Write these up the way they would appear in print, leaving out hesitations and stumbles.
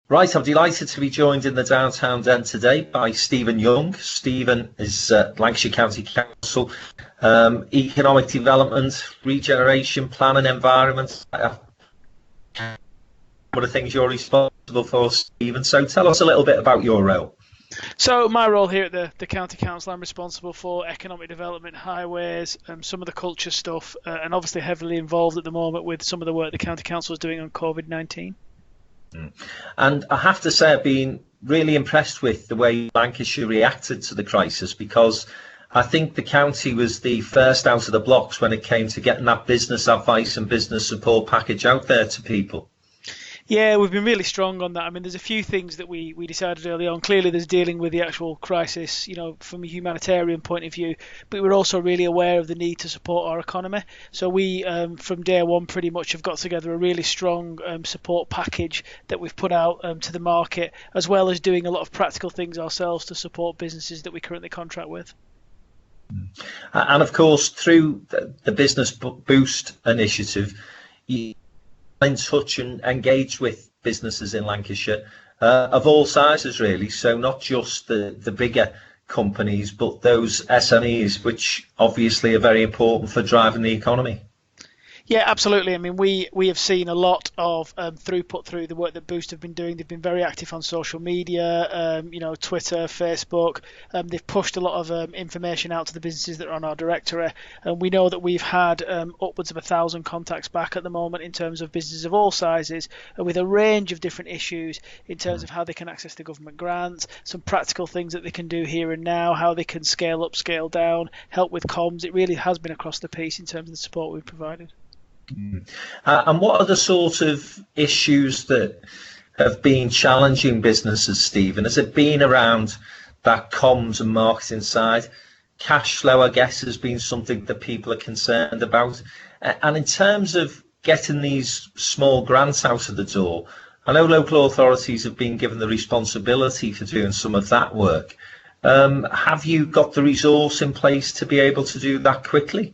Right, I'm delighted to be joined in the downtown den today by Stephen Young. Stephen is Lancashire County Council, Economic Development, Regeneration, Plan and Environment. One of the things you're responsible for, Stephen. So tell us a little bit about your role. So my role here at the County Council, I'm responsible for economic development, highways, some of the culture stuff, and obviously heavily involved at the moment with some of the work the County Council is doing on COVID-19. And I have to say I've been really impressed with the way Lancashire reacted to the crisis, because I think the county was the first out of the blocks when it came to getting that business advice and business support package out there to people. Yeah, we've been really strong on that. I mean, there's a few things that we decided early on. Clearly, there's dealing with the actual crisis, from a humanitarian point of view, but we're also really aware of the need to support our economy. So we, from day one, pretty much have got together a really strong support package that we've put out to the market, as well as doing a lot of practical things ourselves to support businesses that we currently contract with. And of course, through the Business Boost initiative, you in touch and engage with businesses in Lancashire of all sizes, really. So not just the bigger companies, but those SMEs, which obviously are very important for driving the economy. Yeah, absolutely. I mean, we have seen a lot of throughput through the work that Boost have been doing. They've been very active on social media, Twitter, Facebook. They've pushed a lot of information out to the businesses that are on our directory. And we know that we've had upwards of 1,000 contacts back at the moment in terms of businesses of all sizes, with a range of different issues in terms of how they can access the government grants, some practical things that they can do here and now, how they can scale up, scale down, help with comms. It really has been across the piece in terms of the support we've provided. And what are the sort of issues that have been challenging businesses, Stephen? Has it been around that comms and marketing side? Cash flow, I guess, has been something that people are concerned about. And in terms of getting these small grants out of the door, I know local authorities have been given the responsibility for doing some of that work. Have you got the resource in place to be able to do that quickly?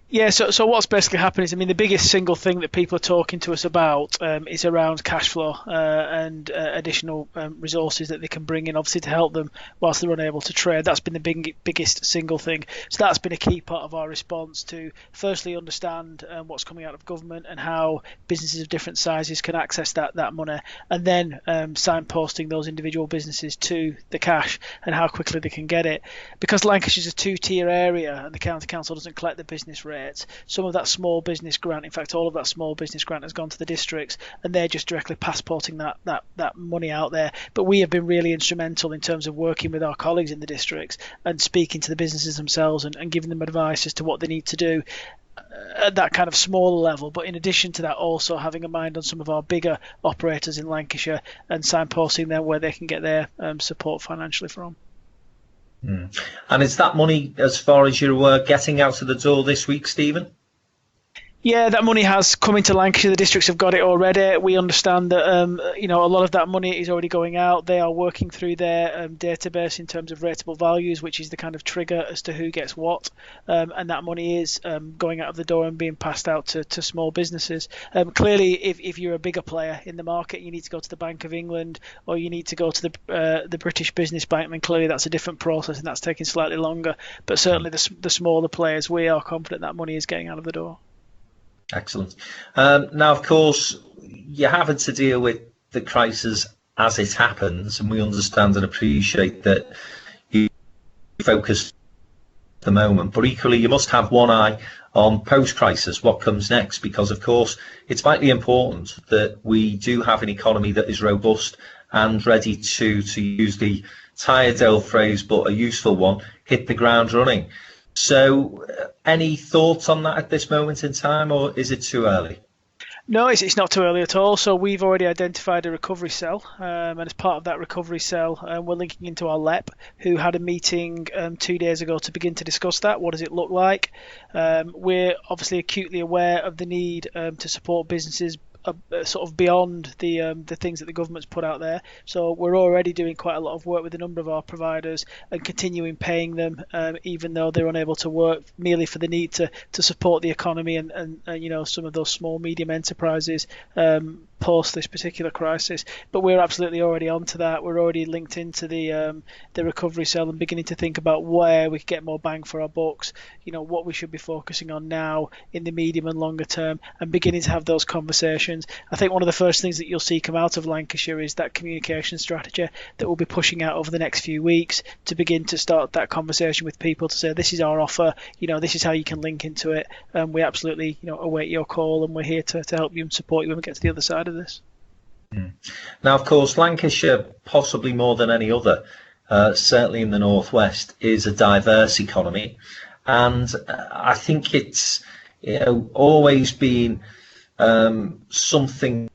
Yeah, so what's basically happened is, I mean, the biggest single thing that people are talking to us about is around cash flow and additional resources that they can bring in, obviously, to help them whilst they're unable to trade. That's been the biggest single thing. So that's been a key part of our response to, firstly, understand what's coming out of government and how businesses of different sizes can access that money, and then signposting those individual businesses to the cash and how quickly they can get it. Because Lancashire's a two-tier area and the County Council doesn't collect the business rate, some of that small business grant, in fact all of that small business grant, has gone to the districts, and they're just directly passporting that money out there. But we have been really instrumental in terms of working with our colleagues in the districts and speaking to the businesses themselves and giving them advice as to what they need to do at that kind of smaller level. But in addition to that, also having a mind on some of our bigger operators in Lancashire and signposting them where they can get their support financially from. And is that money, as far as you're aware, getting out of the door this week, Stephen? Yeah, that money has come into Lancashire. The districts have got it already. We understand that a lot of that money is already going out. They are working through their database in terms of rateable values, which is the kind of trigger as to who gets what. And that money is going out of the door and being passed out to small businesses. Clearly, if you're a bigger player in the market, you need to go to the Bank of England or you need to go to the British Business Bank. Then clearly that's a different process and that's taking slightly longer. But certainly the smaller players, we are confident that money is getting out of the door. Excellent. Now, of course, you're having to deal with the crisis as it happens, and we understand and appreciate that you focus at the moment, but equally you must have one eye on post-crisis, what comes next, because, of course, it's vitally important that we do have an economy that is robust and ready to use the tired old phrase, but a useful one, hit the ground running. So any thoughts on that at this moment in time, or is it too early? No, it's not too early at all. So we've already identified a recovery cell, and as part of that recovery cell, we're linking into our LEP, who had a meeting 2 days ago to begin to discuss that. What does it look like? We're obviously acutely aware of the need to support businesses sort of beyond the things that the government's put out there. So we're already doing quite a lot of work with a number of our providers and continuing paying them, even though they're unable to work, merely for the need to support the economy and some of those small medium enterprises post this particular crisis. But we're absolutely already onto that. We're already linked into the recovery cell and beginning to think about where we could get more bang for our bucks, what we should be focusing on now in the medium and longer term, and beginning to have those conversations. I think one of the first things that you'll see come out of Lancashire is that communication strategy that we'll be pushing out over the next few weeks to begin to start that conversation with people to say, this is our offer, this is how you can link into it. We absolutely await your call, and we're here to help you and support you when we get to the other side of this. Now, of course, Lancashire, possibly more than any other, certainly in the northwest, is a diverse economy, and I think it's always been something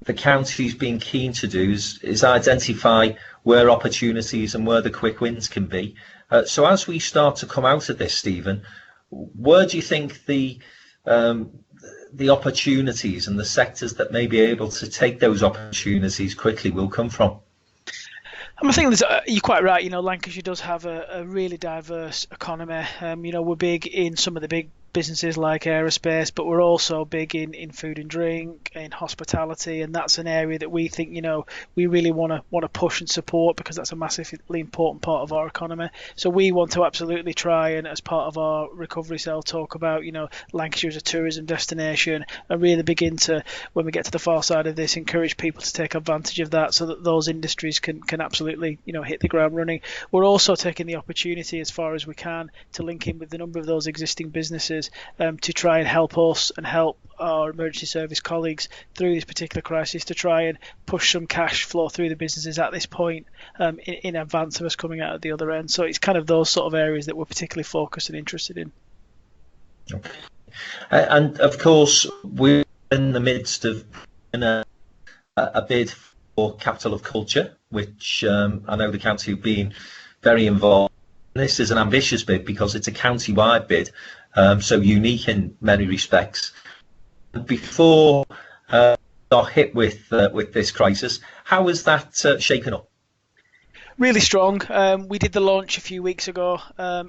the county's been keen to do is identify where opportunities and where the quick wins can be. So as we start to come out of this, Stephen, where do you think the opportunities and the sectors that may be able to take those opportunities quickly will come from? I think you're quite right. Lancashire does have a really diverse economy. We're big in some of the big businesses like aerospace, but we're also big in food and drink, in hospitality, and that's an area that we think we really want to push and support, because that's a massively important part of our economy. So we want to absolutely try and, as part of our recovery cell, talk about Lancashire as a tourism destination, and really begin to, when we get to the far side of this, encourage people to take advantage of that, so that those industries can absolutely hit the ground running. We're also taking the opportunity, as far as we can, to link in with a number of those existing businesses to try and help us and help our emergency service colleagues through this particular crisis, to try and push some cash flow through the businesses at this point in advance of us coming out at the other end. So it's kind of those sort of areas that we're particularly focused and interested in. Okay. And of course, we're in the midst of a bid for Capital of Culture, which I know the county have been very involved. This is an ambitious bid because it's a county-wide bid, so unique in many respects. Before got hit with this crisis, how was that shaping up? Really strong. We did the launch a few weeks ago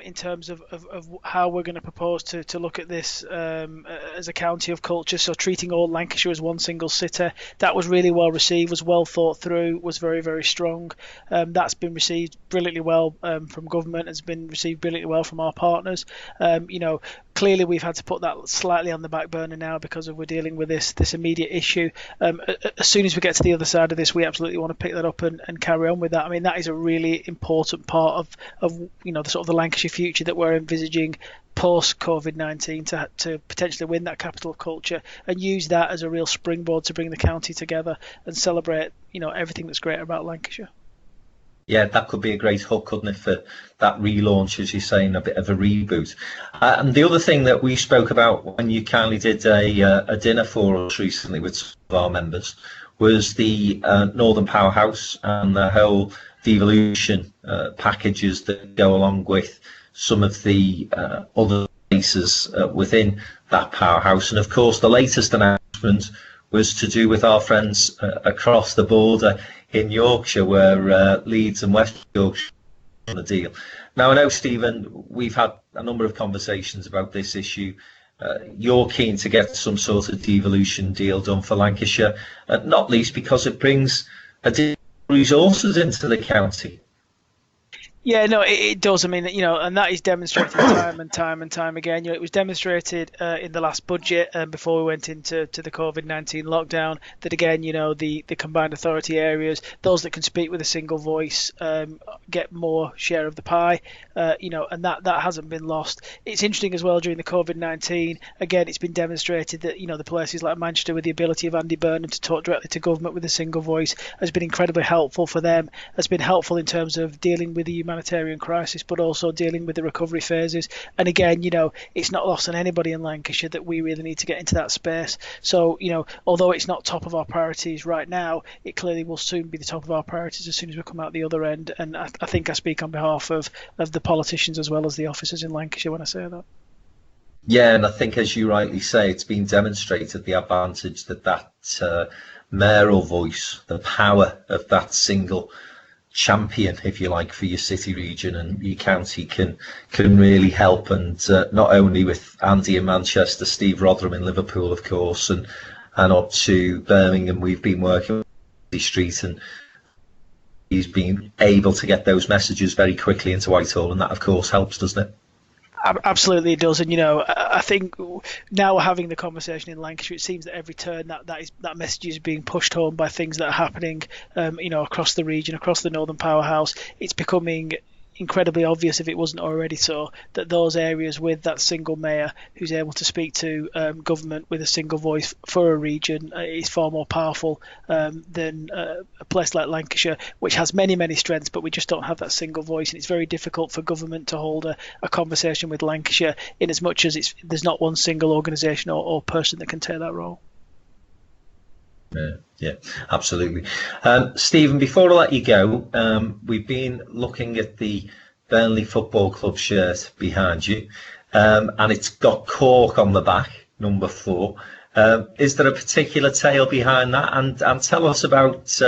in terms of how we're going to propose to look at this as a county of culture, so treating all Lancashire as one single city. That was really well received, was well thought through, was very, very strong. That's been received brilliantly well from government, has been received brilliantly well from our partners. Clearly we've had to put that slightly on the back burner now because we're dealing with this immediate issue. As soon as we get to the other side of this, we absolutely want to pick that up and carry on with that. I mean, that is a really important part of the sort of the Lancashire future that we're envisaging post COVID-19 to potentially win that Capital of Culture and use that as a real springboard to bring the county together and celebrate everything that's great about Lancashire. Yeah, that could be a great hook, couldn't it, for that relaunch, as you're saying, a bit of a reboot. And the other thing that we spoke about when you kindly did a dinner for us recently with some of our members was the Northern Powerhouse and the whole devolution packages that go along with some of the other places within that powerhouse. And of course, the latest announcement was to do with our friends across the border in Yorkshire, where Leeds and West Yorkshire are on the deal. Now, I know, Stephen, we've had a number of conversations about this issue. You're keen to get some sort of devolution deal done for Lancashire, not least because it brings additional resources into the county. Yeah, no, it does. I mean, and that is demonstrated time and time again. It was demonstrated in the last budget before we went into the COVID-19 lockdown that, again, the combined authority areas, those that can speak with a single voice, get more share of the pie, and that hasn't been lost. It's interesting as well during the COVID-19, again, it's been demonstrated that, the places like Manchester, with the ability of Andy Burnham to talk directly to government with a single voice, has been incredibly helpful for them, has been helpful in terms of dealing with the humanitarian crisis, but also dealing with the recovery phases. And again, it's not lost on anybody in Lancashire that we really need to get into that space. So, although it's not top of our priorities right now, it clearly will soon be the top of our priorities as soon as we come out the other end. And I think I speak on behalf of the politicians as well as the officers in Lancashire when I say that. Yeah, and I think, as you rightly say, it's been demonstrated the advantage that mayoral voice, the power of that single champion, if you like, for your city region and your county can really help. And not only with Andy in Manchester, Steve Rotherham in Liverpool, of course, and up to Birmingham, we've been working with the street, and he's been able to get those messages very quickly into Whitehall, and that, of course, helps, doesn't it? Absolutely, it does. And I think now we're having the conversation in Lancashire. It seems that every turn that message is being pushed home by things that are happening, across the region, across the Northern Powerhouse. It's becoming incredibly obvious, if it wasn't already so, that those areas with that single mayor who's able to speak to government with a single voice for a region is far more powerful than a place like Lancashire, which has many, many strengths, but we just don't have that single voice. And it's very difficult for government to hold a conversation with Lancashire in as much as there's not one single organisation or person that can take that role. Yeah, absolutely. Stephen, before I let you go, we've been looking at the Burnley Football Club shirt behind you, and it's got cork on the back, number 4. Is there a particular tale behind that? And tell us about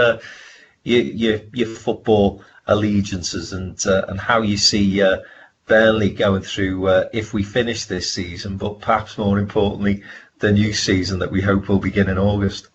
your football allegiances and how you see Burnley going through if we finish this season, but perhaps more importantly, the new season that we hope will begin in August.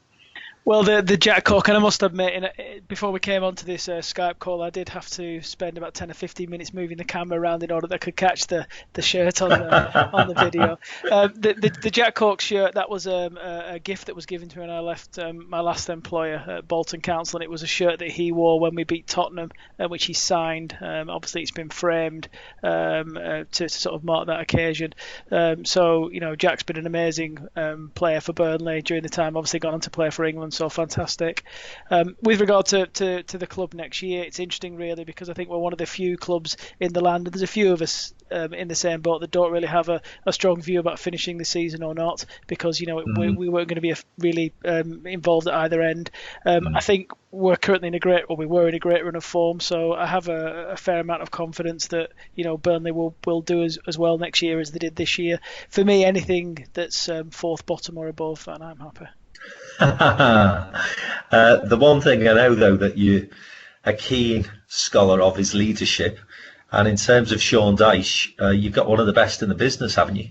Well, the Jack Cork, and I must admit, before we came onto this Skype call, I did have to spend about 10 or 15 minutes moving the camera around in order that I could catch the shirt on the video. The Jack Cork shirt, that was a gift that was given to me when I left my last employer, Bolton Council, and it was a shirt that he wore when we beat Tottenham, which he signed. Obviously, it's been framed to sort of mark that occasion. So, Jack's been an amazing player for Burnley during the time, obviously gone on to play for England. So fantastic. With regard to the club next year, it's interesting really, because I think we're one of the few clubs in the land, and there's a few of us in the same boat that don't really have a strong view about finishing the season or not, because we weren't going to be really involved at either end. I think we're currently we were in a great run of form, so I have a fair amount of confidence that Burnley will do as well next year as they did this year. For me, anything that's fourth bottom or above, and I'm happy. The one thing I know, though, that you're a keen scholar of is leadership, and in terms of Sean Dyche, you've got one of the best in the business, haven't you?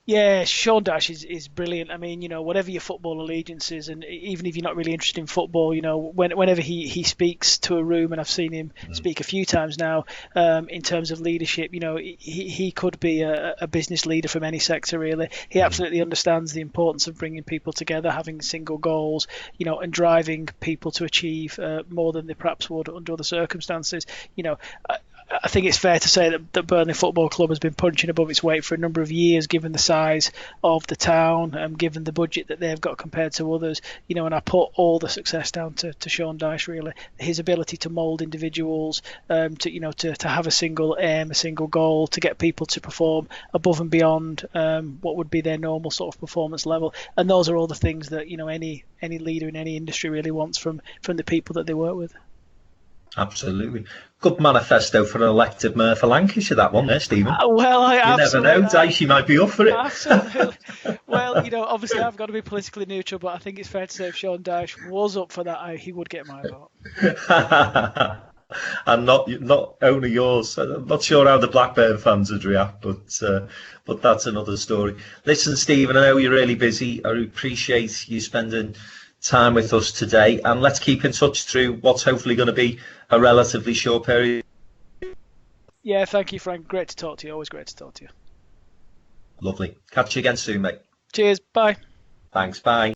Yeah, Sean Dyche is brilliant. I mean, whatever your football allegiance is, and even if you're not really interested in football, whenever he speaks to a room, and I've seen him speak a few times now, in terms of leadership, he could be a business leader from any sector, really. He absolutely understands the importance of bringing people together, having single goals, and driving people to achieve more than they perhaps would under other circumstances. I think it's fair to say that Burnley Football Club has been punching above its weight for a number of years, given the size of the town, given the budget that they've got compared to others. And I put all the success down to Sean Dyche, really. His ability to mould individuals, to have a single aim, a single goal, to get people to perform above and beyond what would be their normal sort of performance level. And those are all the things that any leader in any industry really wants from the people that they work with. Absolutely. Good manifesto for an elected mayor for Lancashire, that one there, Stephen. Well, you never know, Dyche might be up for it. Absolutely. Well, obviously I've got to be politically neutral, but I think it's fair to say if Sean Dyche was up for that, he would get my vote. And not only yours. I'm not sure how the Blackburn fans would react, but that's another story. Listen, Stephen, I know you're really busy. I appreciate you spending time with us today, and let's keep in touch through what's hopefully going to be a relatively short period. Yeah, thank you, Frank. Great to talk to you. Always great to talk to you. Lovely. Catch you again soon, mate. Cheers. Bye. Thanks. Bye.